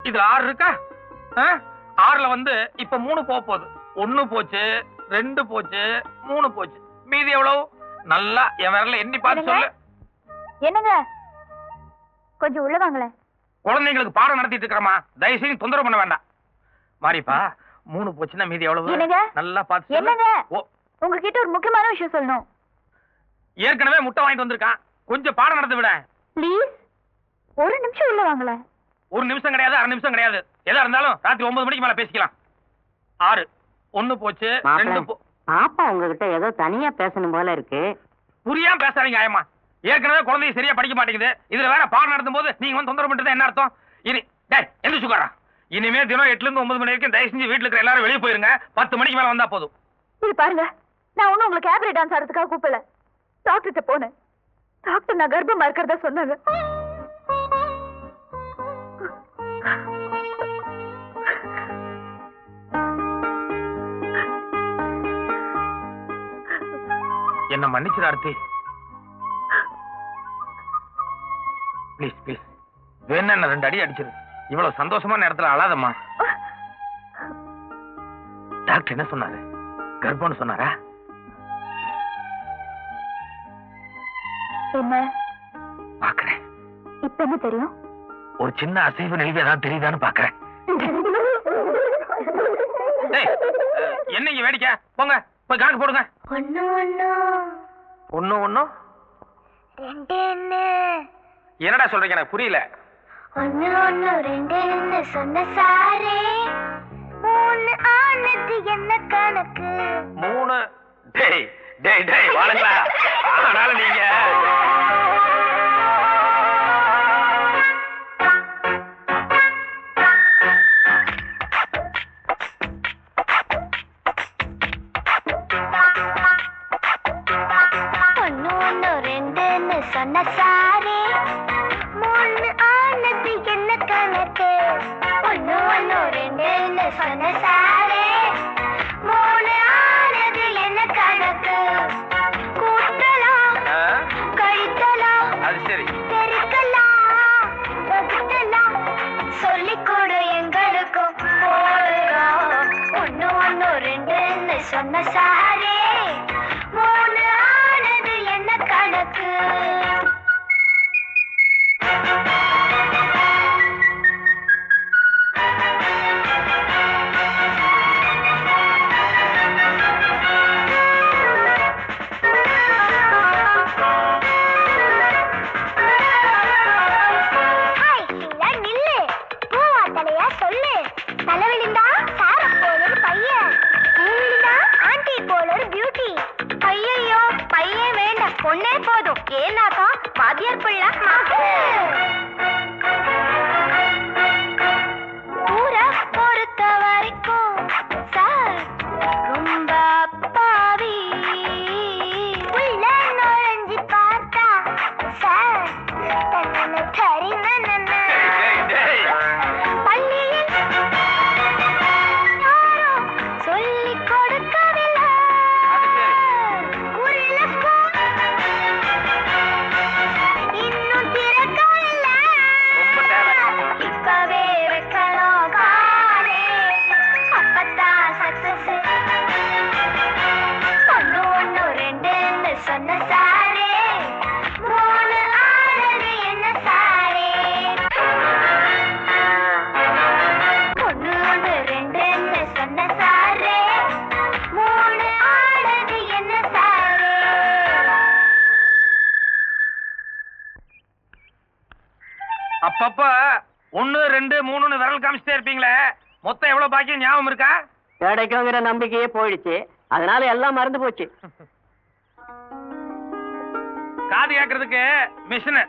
இதுல 6 இருக்கா? 6ல வந்து இப்ப 3 போகுது. 1 போச்சு, 2 போச்சு, 3 போச்சு. மீதி எவ்வளவு? நல்லா என் விரல்ல எண்ணி பார்த்து சொல்லு. என்னங்க, கொஞ்சம் உள்ள வாங்களேன். குழந்தைங்களுக்கு பாடம் நடத்திட்டு இருக்கிறமா, தயவு செய்து தொந்தரவு பண்ண வேண்டாம். மாரிப்பா 3 போச்சுன்னா மீதி எவ்வளவு? நல்லா பார்த்து சொல்லு. என்னங்க, உங்ககிட்ட ஒரு முக்கியமான விஷயம் சொல்லணும். ஏற்கனவே முட்டை வாங்கிட்டு வந்திருக்கான், கொஞ்சம் பாடம் நடத்த விட. ப்ளீஸ், ஒரு நிமிஷம் உள்ள வாங்களேன். 1 நிமிஷம் கிடையாது, 1/2 நிமிஷம் கிடையாது. எதா இருந்தாலும் ராத்திரி 9 மணிக்கு மேல பேசிக்கலாம். 6, 1 போச்சு, 2 பாப்பா உங்ககிட்ட ஏதோ தனியா பேசணும் போல இருக்கு. புரியாம பேசாதீங்க ஆயம்மா. ஏற்கனவே குழந்தைய சரியா படிக்க மாட்டேங்குது, இதுல வேற பாடம் நடத்தும் போது நீங்க வந்து தொந்தரவு பண்றது என்ன அர்த்தம்? இனி எந்த சுகாரா, இனிமே தினம் 8ல இருந்து 9 மணி வரைக்கும் தயவு செஞ்சு வீட்டுல இருக்கிற எல்லாரும் வெளியே போயிருங்க. 10 மணிக்கு மேல வந்தா போதும். இது பாருங்க, நான் ஒண்ணும் உங்களுக்கு கேபரே டான்ஸ் ஆடுறதுக்காக கூப்பிடல. டாக்டர்கிட்ட போனேன். டாக்டர் நான் கர்ப்பமா இருக்கிறதா சொன்னாங்க. என்ன மன்னிச்சிரு ஆர்த்தி. ப்ளீஸ் ப்ளீஸ், வேணா என்ன 2 அடி அடிச்சிரு. இவ்வளவு சந்தோஷமான நேரத்துல அழாதம்மா. டாக்டர் என்ன சொன்னாரு? கர்ப்பம்னு சொன்னாரா? என்ன பாக்குறேன். இப்ப என்ன தெரியும்? ஒரு சின்ன அசைவு நெளிவு ஏதாவது தெரியுதான்னு பாக்குறேன். என்னங்க வேடிக்கை? போங்க போய் கணக்கு போடுங்க. 1 1 1 1 2 2 என்னடா சொல்றீங்க? எனக்கு புரியல. 1 1 2 2 சொன்ன சாரே 3 ஆனது என்ன கணக்கு? 3 டேய் டேய் டேய் வாழுங்களா. அதனால நீங்க சொன்ன சாரே 3 ஆனது என்ன கணக்கு? 1 1 2 சொன்ன சாரே 3 ஆனது என்ன கணக்கு? கூட்டலாம், கழித்தலாம், அது சரி, பெருக்கலாம், வகுத்தலாம், சொல்லிக் கொடு எங்களுக்கும் போடுறோம். 1 1 2 சொன்ன சாரே 3 ஆனது என்ன கணக்கு? பொண்ணே போதும், ஏன்னாக்கா வாத்தியார் பிள்ளை ஊரை பொறுத்த வரைக்கும் சார் ரொம்ப அப்பாவி. உள்ள நுழைஞ்சு பார்த்தா சார் தன்னை தரின பள்ளியில் யாரும் சொல்லிக் கொடுக்கவில்லை. இன்னும் திறக்கவில்லை. இப்பவே வைக்கணும் காலே, அப்பத்தான் சக்சஸ். 1 1 2 சொன்ன சாரே 3 ஆனது என்ன சாரே? 1 1 2 சொன்ன சாரே 3 ஆனது என்ன சாரே? அப்பப்ப 1 2 3ன்னு விரல் காமிச்சிட்டே இருப்பீங்களே, மொத்தம் எவ்வளவு பாக்கி ஞாபகம் இருக்கா? கிடைக்குங்கிற நம்பிக்கையே போயிடுச்சு, அதனால எல்லாம் மறந்து போச்சு. காது கேட்கறதுக்கு மிஷின்.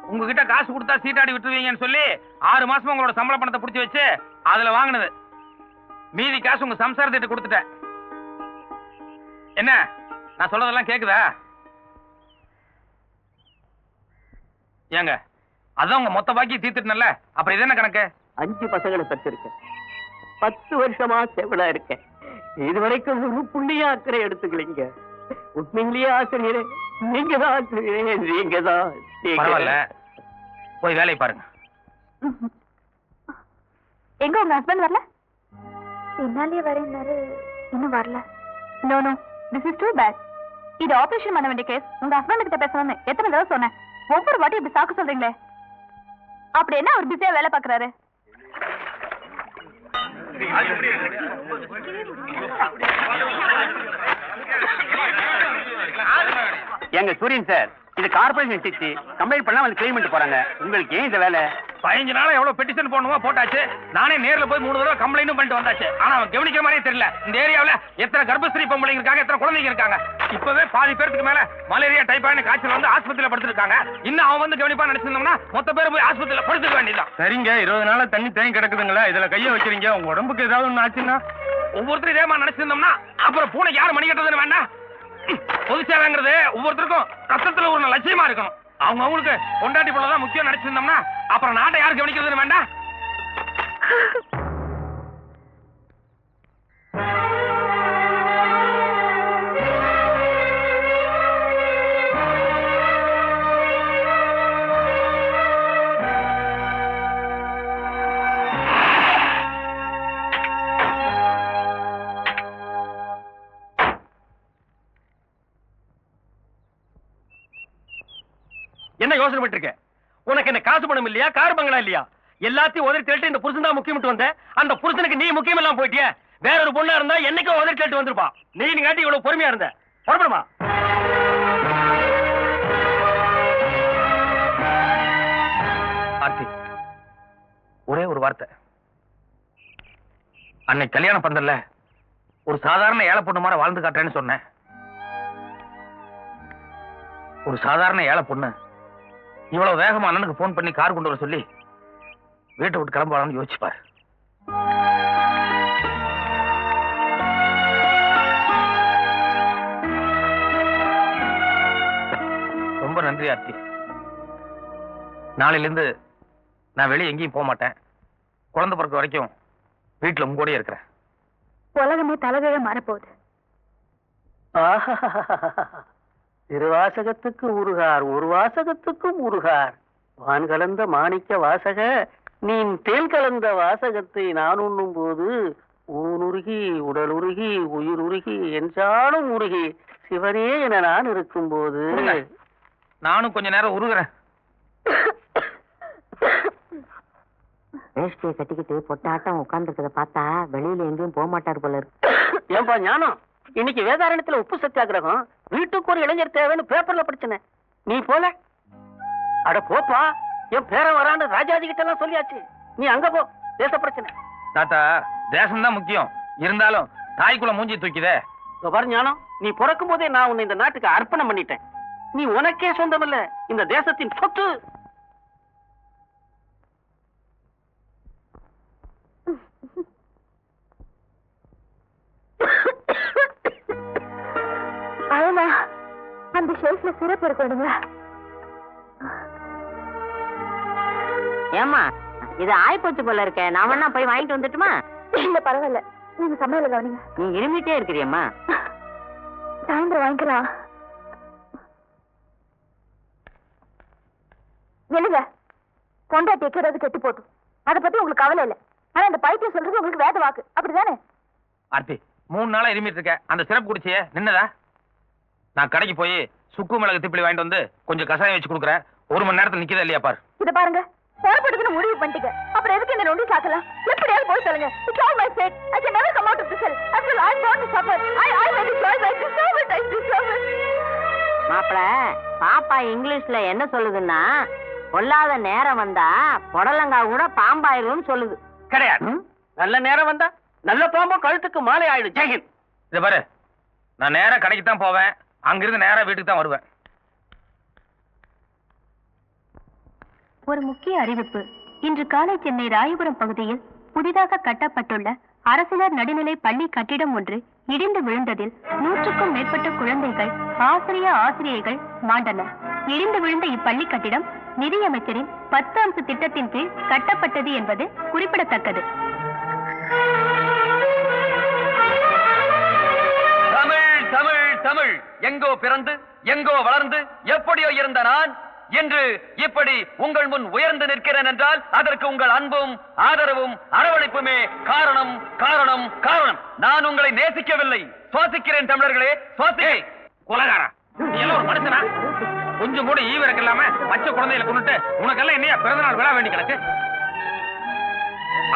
உங்ககிட்ட காசு கொடுத்தா சீட்டாடி விட்டுருவீங்கன்னு சொல்லி 6 மாசமா உங்களோட சம்பள பணத்தை புடிச்சு வச்சு அதுல வாங்கினது. மீதி காசு உங்க சம்சாரத்திட்ட கொடுத்துட்டேன். என்ன நான் சொல்றதெல்லாம் கேக்குதா? ஏங்க, அதான் உங்க மொத்த பாக்கி தீர்த்துட்டனல்ல, அப்புறம் இது என்ன கணக்கு? 5 பசங்களை பெற்றிருக்கேன், 10 வருஷமா செவிலா இருக்கேன். இதுவரைக்கும் ஒரு புண்ணிய அக்கறை எடுத்துக்கலீங்க. உண்மையிலேயே ஆசிரியரே, நீங்க தான் ஆசிரியரே, நீங்க தான். பரவாயில்ல, போய் வேலையை பாருங்க. எங்க உங்க ஹஸ்பண்ட் வரல? பின்னாலே வரேன்னாரு, இன்னும் வரல. No no, this is too bad. இது ஆபரேஷன் பண்ண வேண்டிய கேஸ். உங்க ஹஸ்பண்ட் கிட்ட பேசணும்னு எத்தனை தடவை சொன்னேன். ஒவ்வொரு வாட்டி இப்படி சாக்கு சொல்றீங்களே. அப்படி என்ன அவர் பிஸியா வேலை பாக்குறாரு? எங்க சூரியன் சார், இது கார்பரேஷன் சிட்டி. கம்ப்ளைண்ட் பண்ணா வந்து கிளைம் பண்ணிட்டு போறாங்க. உங்களுக்கு ஏன் இந்த வேலை? 15 நாளா எவ்வளவு பெட்டிஷன் போடணுமோ போட்டாச்சு. நானே நேர்ல போய் 3 தடவை கம்ப்ளைண்டும் பண்ணிட்டு வந்தாச்சு. ஆனா அவன் கவனிக்கிற மாதிரியே தெரியல. இந்த ஏரியாவுல எத்தனை கர்ப்பஸ்திரீ பொம்பளைங்க இருக்காங்க, எத்தனை குழந்தைங்க இருக்காங்க. இப்பவே பாதி பேருக்கு மேல மலேரியா டைபாய்டு காய்ச்சல் வந்து ஆஸ்பத்திரியில படுத்திருக்காங்க. இன்னும் அவன் வந்து கவனிப்பா நினைச்சிருந்தோம்னா மொத்த பேர் போய் ஆஸ்பத்திரியில படுத்துக்க வேண்டியதான். சரிங்க, 20 நாளா தண்ணி தேங்கி கிடக்குதுங்களா, இதுல கைய வச்சிருங்க. உங்க உடம்புக்கு ஏதாவது ஒண்ணு ஆச்சுன்னா? ஒவ்வொருத்தரும் இதே மாதிரி நினைச்சிருந்தோம்னா அப்புறம் பூனை யாரு மணி கட்டுறதுன்னு வேண்டாம். பொது சேவைங்கிறது ஒவ்வொருத்தருக்கும் ரத்தத்துல ஒரு லட்சியமா இருக்கணும். அவங்க அவங்களுக்கு கொண்டாட்டி போலதான் முக்கியம் நினைச்சிருந்தோம்னா அப்புறம் நாட்டை யாரு கவனிக்கிறதுன்னு வேண்டாம். என்ன யோசனை பண்ணிட்டு இருக்க? உனக்கு என்ன காசு பணம் இல்லையா, கார் பங்களா இல்லையா? எல்லாத்தையும் உதறி தேட்டு இந்த புருஷன் தான் முக்கியம் வந்த. அந்த புருஷனுக்கு நீ முக்கியம் எல்லாம் போயிட்டிய. வேற ஒரு பொண்ணா இருந்தா என்னைக்கோ உதறி தேட்டு வந்திருப்பா. நீ காட்டி இவ்வளவு பொறுமையா இருந்த. புறப்படுமா? ஆர்த்தி, ஒரே ஒரு வார்த்தை. அன்னைக்கு கல்யாணம் பந்தல்ல ஒரு சாதாரண ஏழை பொண்ணு மாதிரி வாழ்ந்து காட்டுறேன்னு சொன்னேன். ஒரு சாதாரண ஏழை பொண்ணு இவ்வளவு வேகமா அண்ணனுக்கு போன் பண்ணி கார் கொண்டு வர சொல்லி வீட்டை விட்டு கிளம்புவாங்கன்னு யோசிச்சுப்பாரு. ரொம்ப நன்றி ஆர்த்தி. நாளையில இருந்து நான் வெளியே எங்கேயும் போக மாட்டேன். குழந்தை பிறக்க வரைக்கும் வீட்டுல உங்க கூட இருக்கிறேன். உலகமே தலைகீழ மாறப்போகுது. திருவாசகத்துக்கு உருகார், ஒரு வாசகத்துக்கும் உருகார். வான் கலந்த மாணிக்க வாசக, நீ தேன் கலந்த வாசகத்தை நான் உண்ணும் போது ஊனுருகி உடல் உருகி உயிர் உருகி என்றாலும் உருகி சிவனே என நான் இருக்கும் போது நானும் கொஞ்ச நேரம் உருகிறேன். வேஷ்டியை கட்டிக்கிட்டு பொட்டாட்டம் உட்கார்ந்துருக்கத பார்த்தா வெளியில எங்கேயும் போக மாட்டார் போல இருக்கு. ஏன்பா ஞானம், இன்னைக்கு வேதாரண்யத்துல உப்பு சத்தியாகிரகம், வீட்டுக்கு ஒரு இளைஞர் தேவைன்னு பேப்பர்ல படிச்சனே, நீ போல? அட போப்பா, என் பேரன் வரான்னு ராஜாஜி கிட்ட எல்லாம் சொல்லியாச்சு. நீ அங்க போ, தேச பிரச்சனை. தாத்தா, தேசம்தான் முக்கியம். இருந்தாலும் தாய்க்குள்ள மூஞ்சி தூக்கிதே. பாரு ஞானம், நீ பிறக்கும் போதே நான் உன்னை இந்த நாட்டுக்கு அர்ப்பணம் பண்ணிட்டேன். நீ உனக்கே சொந்தம் இல்ல, இந்த தேசத்தின் சொத்து. அழகா அந்த ஷெல்ஃப்ல சிறப்பு இருக்கணுங்களா? ஏமா இது ஆய்போச்சு போல இருக்க, நான் வேணா போய் வாங்கிட்டு வந்துட்டுமா? இல்ல பரவாயில்ல, நீங்க சமையல கவனிங்க. நீ இருமிட்டே இருக்கிறியம்மா. சாயந்தரம் வாங்கிக்கலாம். என்னங்க கொண்டாட்டி வைக்கிறது கெட்டு போட்டும், அதை பத்தி உங்களுக்கு கவலை இல்லை. ஆனா இந்த பைத்தியம் சொல்றது உங்களுக்கு வேத வாக்கு, அப்படிதானே? ஆர்த்தி, 3 நாளா இருமிட்டு இருக்க. அந்த சிறப்பு குடிச்சியே நின்னதா? நான் கடைக்கு போய் சுக்கு மிளகு திப்பிலி வாங்கிட்டு வந்து கொஞ்சம் கசாயம் வச்சு கொடுக்குறேன். 1 மணி நேரத்துல நிக்கதா இல்லையா பாரு. இத பாருங்க, புறப்படுதுன்னு முடிவு பண்ணிட்டீங்க. அப்புறம் எதுக்கு இந்த நொண்டி சாக்கலாம்? எப்படியாவது போய் சொல்லுங்க. It's all my fate. I can never come out of this hell. After all, I'm born to suffer. I made a choice. I deserve it. I deserve it. மாப்பிள, பாப்பா இங்கிலீஷ்ல என்ன சொல்லுதுன்னா, பொல்லாத நேரம் வந்தா புடலங்கா கூட பாம்பாயிரும்னு சொல்லுது. கிடையாது, நல்ல நேரம் வந்தா நல்ல பாம்போ கழுத்துக்கு மாலை ஆயிடும். ஜெயஹிந்த். இத பாரு, நான் நேரா கடைக்கு தான் போவேன். அங்கிருந்து நேரா வீட்டுக்கு தான் வருவேன். ஒரு முக்கிய அறிவிப்பு. இன்று காலை சென்னை ராயபுரம் பகுதியில் புதிதாக கட்டப்பட்டுள்ள அரசினர் நடுநிலை பள்ளி கட்டிடம் ஒன்று இடிந்து விழுந்ததில் 100க்கும் மேற்பட்ட குழந்தைகள், ஆசிரியைகள் மாண்டனர். இடிந்து விழுந்த இப்பள்ளி கட்டிடம் நிதியமைச்சரின் 10 அம்ச திட்டத்தின் கீழ் கட்டப்பட்டது என்பது குறிப்பிடத்தக்கது. தமிழ் தமிழ் தமிழ் எங்கோ பிறந்து எங்கோ வளர்ந்து எப்படியோ இருந்த நான் என்று இப்படி உங்கள் முன் உயர்ந்து நிற்கிறேன் என்றால் அதற்கு உங்கள் அன்பும் ஆதரவும் அரவணைப்புமே காரணம் காரணம் காரணம். நான் உங்களை நேசிக்கவில்லை, சுவாசிக்கிறேன் தமிழர்களே, சுவாசி. கொலகாரா, நீ எல்லாம் ஒரு மனுஷனா? கொஞ்சம் கூட ஈவிரக்கு இல்லாம பச்சை குழந்தைகளை கொண்டுட்டு உனக்கெல்லாம் என்னையா பிறந்த நாள் விழா வேண்டி கிடக்கு?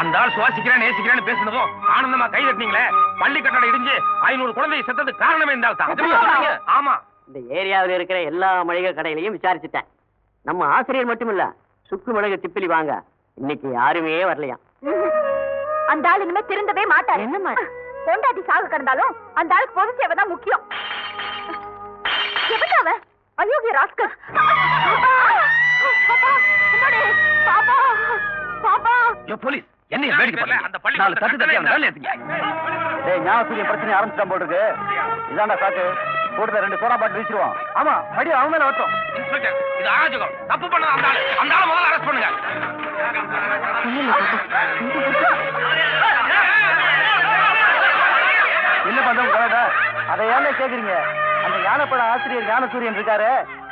அந்த ஆள் சுவாசிக்கிறேன் நேசிக்கிறேன்னு பேசுனதும் ஆனந்தமா கை தட்டினீங்களே, பள்ளி கட்டடம் இடிஞ்சு 500 குழந்தை செத்தது காரணமே இந்த ஆள் தான். ஆமா, இந்த ஏரியாவில் இருக்கிற எல்லா மளிகை கடையிலையும் விசாரிச்சுட்டேன். நம்ம ஆசிரியர் மட்டும் இல்ல, சுக்கு மிளகு திப்பிலி வாங்க இன்னைக்கு யாருமே வரலையா. அந்த ஆள் இனிமே திருந்தவே மாட்டார். என்னம்மா? பொண்டாட்டி சாக கிடந்தாலும் அந்த ஆளுக்கு பொது சேவை தான் முக்கியம். எவன்டா அவன்? அயோக்கிய ராஸ்கல். பாப்பா, என்னோட பாப்பா, பாப்பா. யோ போலீஸ், என்னைய வேடிக்கை பாருங்க. அந்த பள்ளி நாலு தட்டு தட்டி அவன் வேலை ஏத்துங்க. டேய், ஞாபகம் பிரச்சனை ஆரம்பிச்சிட்டான் போல இருக்கு. இதாண்டா சாக்கு, கூடுதல் 2 சோடா பாட்டில் வீசிடுவான். ஆமா, படி அவன் மேல வரட்டும். இன்ஸ்பெக்டர், இது அராஜகம். தப்பு பண்ணது அந்த ஆளு. அந்த ஆளை முதல்ல அரெஸ்ட் பண்ணுங்க. என்ன பண்றோம் கலாட்டா? அதை ஏன் கேக்குறீங்க? அந்த ஞானப்பட ஆசிரியர் ஞானசூரியன் இருக்காரு,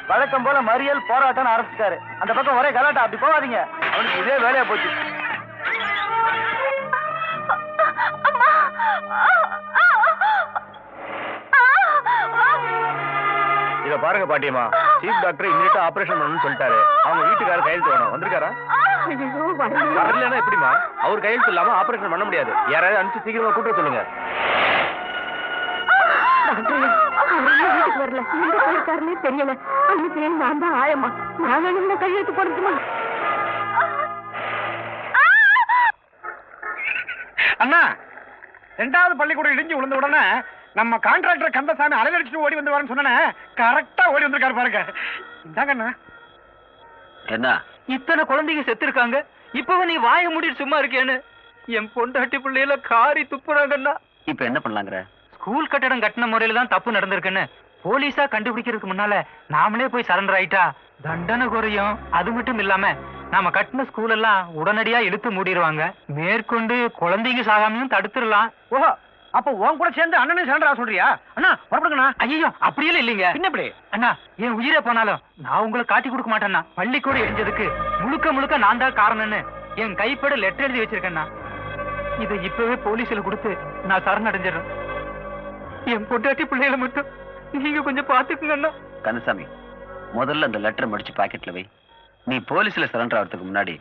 வழக்கம் போல மறியல் போராட்டம் ஆரம்பிச்சிட்டாரு. அந்த பக்கம் ஒரே கலாட்டா, அப்படி போகாதீங்க. அவனுக்கு இதே வேலையா போச்சு. இத பாருங்க பாட்டியம்மா, சீஃப் டாக்டர் இமிடியேட்டா ஆபரேஷன் பண்ணணும்னு சொல்லிட்டாரு. அவங்க வீட்டுக்காரர் கையெழுத்து வேணும். வந்திருக்காரா? வரலன்னா எப்படிமா? அவர் கையெழுத்து இல்லாம ஆபரேஷன் பண்ண முடியாது. யாராவது அனுப்பிச்சு சீக்கிரமா கூட்ட சொல்லுங்க. வீட்டுக்கு வரல, எங்க போயிருக்காருன்னே தெரியல. அன்னைக்கு நான் தான் ஆயம்மா, நான் வேணும்னா கையெழுத்து போடுச்சுமா. அண்ணா, 2வது பள்ளிக்கூடம் இடிஞ்சு விழுந்த உடனே நம்ம கான்ட்ராக்டர் கந்தசாமி அலையடிச்சுட்டு ஓடி வந்து வரேன்னு சொன்னேன். கரெக்டா ஓடி வந்திருக்காரு பாருங்க. இந்தாங்கண்ணா. என்ன இத்தனை குழந்தைங்க செத்து இருக்காங்க, இப்பவும் நீ வாய மூடிட்டு சும்மா இருக்கேன்னு என் பொண்டாட்டி பிள்ளையில காரி துப்புறாங்கண்ணா. இப்ப என்ன பண்ணலாங்கிற? ஸ்கூல் கட்டடம் கட்டின முறையில தான் தப்பு நடந்திருக்குன்னு போலீஸா கண்டுபிடிக்கிறதுக்கு முன்னால நாமளே போய் சரண்டர் ஆயிட்டா தண்டனை குறையும். அது மட்டும் இல்லாம நாம கட்டின ஸ்கூல் எல்லாம் உடனடியா இழுத்து மூடிடுவாங்க. மேற்கொண்டு குழந்தைங்க சாகாமையும் தடுத்துடலாம். ஓஹோ, அப்ப உன் கூட சேர்ந்து அண்ணனும் சரண்டரா சொல்றியா? அண்ணா புறப்படுங்கண்ணா. ஐயோ, அப்படியே இல்லைங்க. என்ன இப்படி? அண்ணா, என் உயிரே போனாலும் நான் உங்களை காட்டி கொடுக்க மாட்டேன்னா. பள்ளிக்கூடம் இடிஞ்சதுக்கு முழுக்க முழுக்க நான் தான் காரணம்னு என் கைப்பட லெட்டர் எழுதி வச்சிருக்கேன்னா. இதை இப்பவே போலீஸ்ல கொடுத்து நான் சரணடைஞ்சிடறேன். என் பொண்டாட்டி பிள்ளைகளை மட்டும் நீங்க கொஞ்சம் பாத்துக்குங்கண்ணா. கந்தசாமி, முதல்ல அந்த லெட்டரை முடிச்சு பாக்கெட்ல வை. நீ போலீஸ்ல சரண்டர் ஆகிறதுக்கு முன்னாடி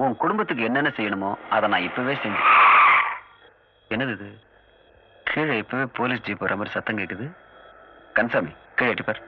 உன் குடும்பத்துக்கு என்னென்ன செய்யணுமோ அதை நான் இப்பவே செஞ்சு. என்னது இது? கீழே இப்பவே போலீஸ் ஜீப் வர மாதிரி சத்தம் கேக்குது. கந்தசாமி, கீழே எட்டி பார்.